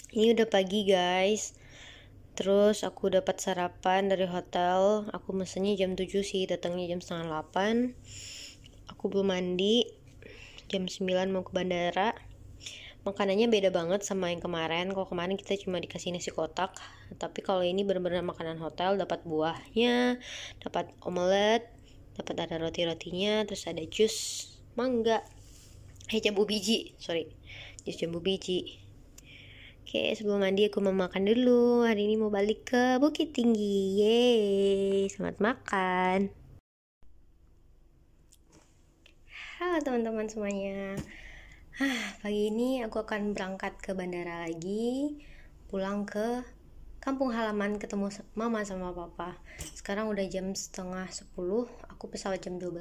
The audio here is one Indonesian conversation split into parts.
Ini udah pagi guys. Terus aku dapat sarapan dari hotel. Aku mesennya jam 7 sih, datangnya jam setengah 8. Aku belum mandi. Jam 9 mau ke bandara. Makanannya beda banget sama yang kemarin. Kalau kemarin kita cuma dikasih nasi kotak, tapi kalau ini benar-benar makanan hotel. Dapat buahnya, dapat omelet, dapat ada roti-rotinya, terus ada jus mangga, jambu biji, jus jambu biji. Oke, sebelum mandi aku mau makan dulu. Hari ini mau balik ke Bukit Tinggi. Yeay, selamat makan. Halo teman-teman semuanya. Pagi ini aku akan berangkat ke bandara lagi, pulang ke kampung halaman, ketemu mama sama papa. Sekarang udah jam setengah 10, aku pesawat jam 12.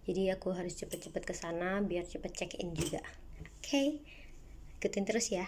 Jadi aku harus cepet-cepet ke sana biar cepet check-in juga. Oke, ikutin terus ya.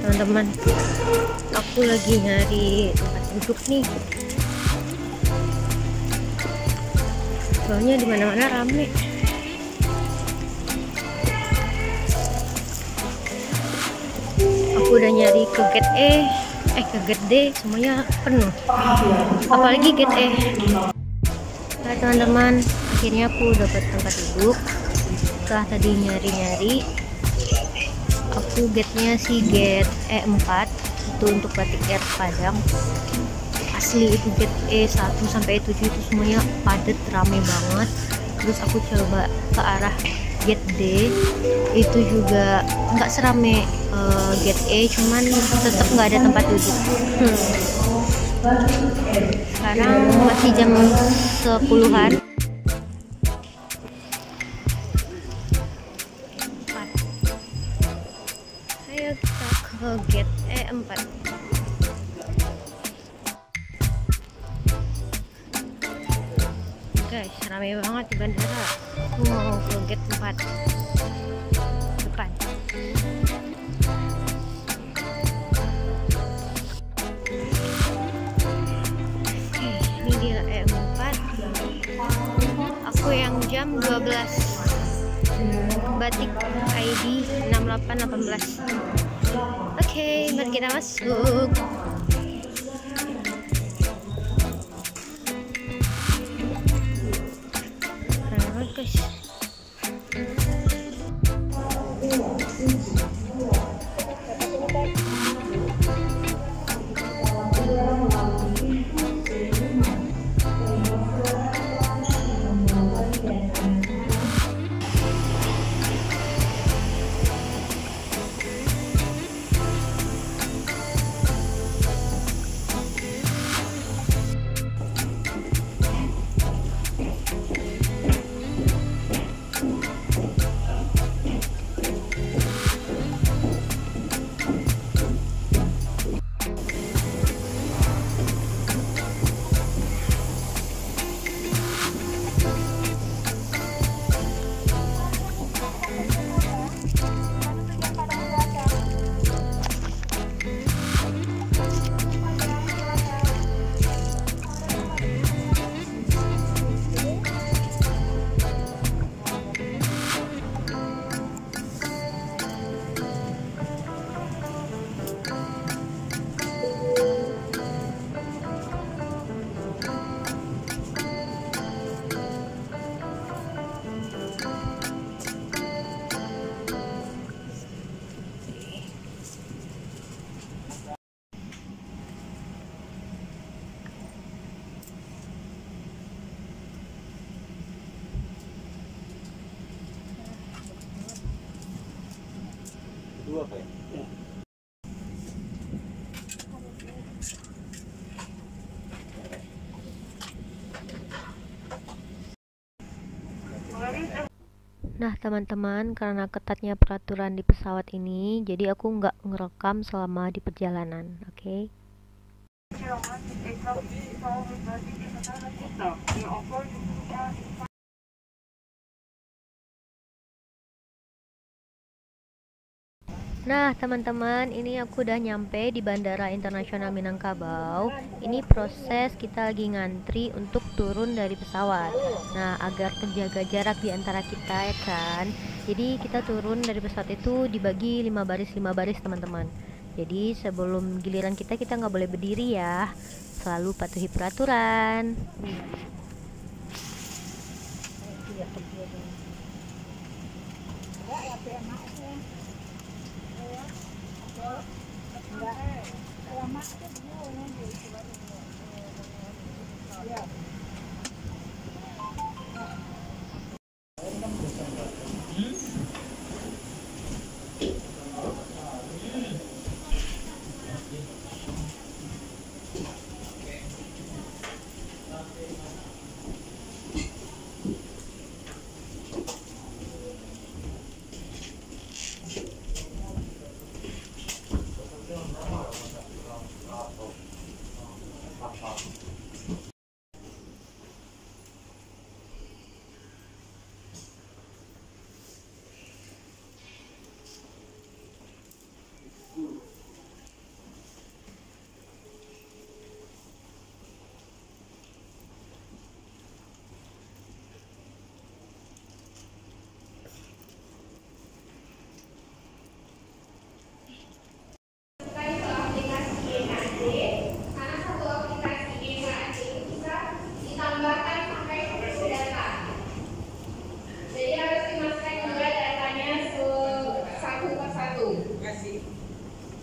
Teman-teman, aku lagi nyari tempat duduk nih, soalnya di mana-mana rame. Aku udah nyari ke gate ke gate D, semuanya penuh, apalagi gate E. Nah teman-teman, akhirnya aku dapat tempat duduk setelah tadi nyari-nyari. Aku gate-nya si gate E4 itu untuk Batik Air Padang. Asli itu gate E1 sampai E7 itu semuanya padat, rame banget. Terus aku coba ke arah gate D, itu juga nggak serame gate E, cuman tetap nggak ada tempat duduk. Sekarang masih jam 10-an. Ayo kita ke gate E4. Guys, ramai banget di bandara. Aku mau ke gate 4 depan. Oke, ini dia E4. Aku yang jam 12. Batik ID 6818. Oke, mari kita masuk. Keren banget guys. Dua apa ya? Nah teman-teman, karena ketatnya peraturan di pesawat ini, jadi aku nggak ngerekam selama di perjalanan, oke? Nah teman-teman, ini aku udah nyampe di Bandara Internasional Minangkabau. Ini proses kita lagi ngantri untuk turun dari pesawat. Nah, agar terjaga jarak di antara kita ya kan. Jadi kita turun dari pesawat itu dibagi 5 baris teman-teman. Jadi sebelum giliran kita nggak boleh berdiri ya. Selalu patuhi peraturan.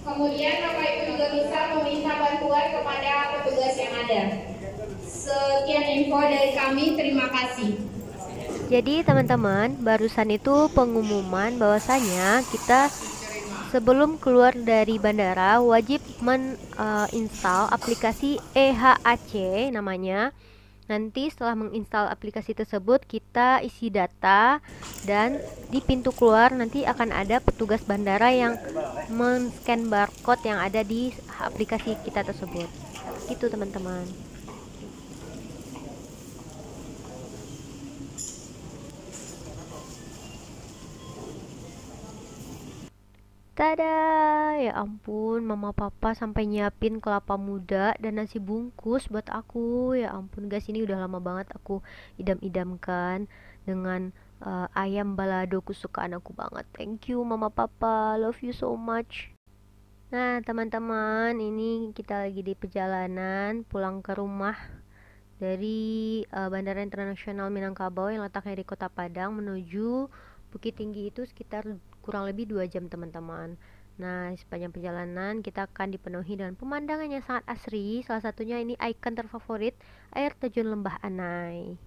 Kemudian Bapak Ibu juga bisa meminta bantuan kepada petugas yang ada. Sekian info dari kami, terima kasih. Jadi teman-teman, barusan itu pengumuman bahwasanya kita sebelum keluar dari bandara wajib menginstal aplikasi EHAC namanya. Nanti setelah menginstal aplikasi tersebut, kita isi data dan di pintu keluar nanti akan ada petugas bandara yang men-scan barcode yang ada di aplikasi kita tersebut. Gitu teman-teman. Tada, ya ampun, mama papa sampai nyiapin kelapa muda dan nasi bungkus buat aku. Ya ampun guys, ini udah lama banget aku idam-idamkan dengan ayam balado kesukaan aku banget. Thank you mama papa, love you so much. Nah teman-teman, ini kita lagi di perjalanan pulang ke rumah dari Bandara Internasional Minangkabau yang letaknya di Kota Padang menuju Bukit Tinggi itu sekitar kurang lebih 2 jam teman-teman. Nah, sepanjang perjalanan kita akan dipenuhi dengan pemandangan yang sangat asri. Salah satunya ini ikon terfavorit, air terjun Lembah Anai.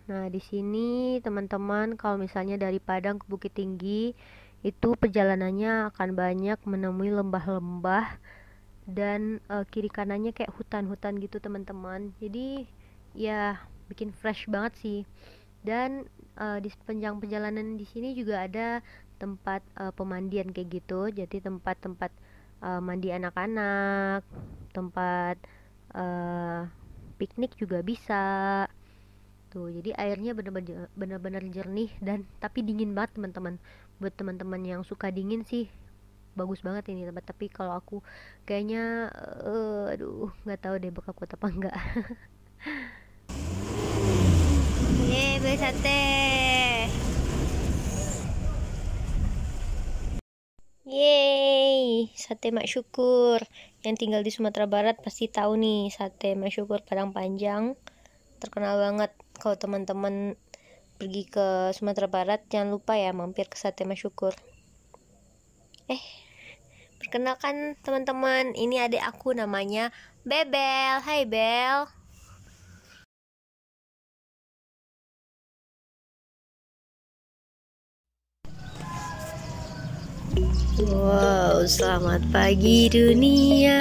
Nah, di sini teman-teman kalau misalnya dari Padang ke Bukit Tinggi itu perjalanannya akan banyak menemui lembah-lembah dan kiri kanannya kayak hutan-hutan gitu teman-teman. Jadi ya bikin fresh banget sih. Dan di sepanjang perjalanan di sini juga ada tempat pemandian kayak gitu. Jadi tempat-tempat mandi anak-anak, tempat piknik juga bisa. Tuh, jadi airnya bener-bener jernih dan tapi dingin banget teman-teman. Buat teman-teman yang suka dingin sih bagus banget ini tempat, tapi kalau aku kayaknya aduh nggak tahu deh bakal kuat apa enggak. Yeay, beli sate. Yeay, sate Mak Syukur. Yang tinggal di Sumatera Barat pasti tahu nih sate Mak Syukur Padang Panjang. Terkenal banget. Kalau teman-teman pergi ke Sumatera Barat jangan lupa ya mampir ke sate Mak Syukur. Perkenalkan teman-teman, ini adik aku namanya Bebel. Hai Bel. Wow, selamat pagi dunia.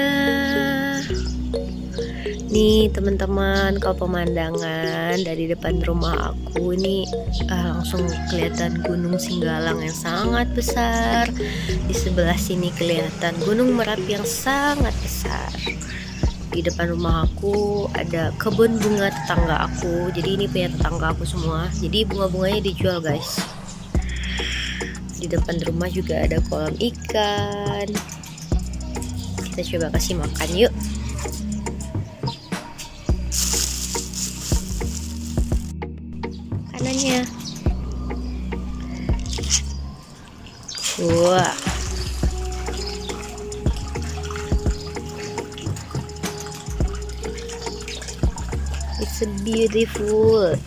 Nih teman-teman, kalau pemandangan dari depan rumah aku nih langsung kelihatan Gunung Singgalang yang sangat besar. Di sebelah sini kelihatan Gunung Merapi yang sangat besar. Di depan rumah aku ada kebun bunga tetangga aku. Jadi ini punya tetangga aku semua. Jadi bunga-bunganya dijual, guys. Di depan rumah juga ada kolam ikan. Kita coba kasih makan yuk. Makanannya. Wah. It's a beautiful.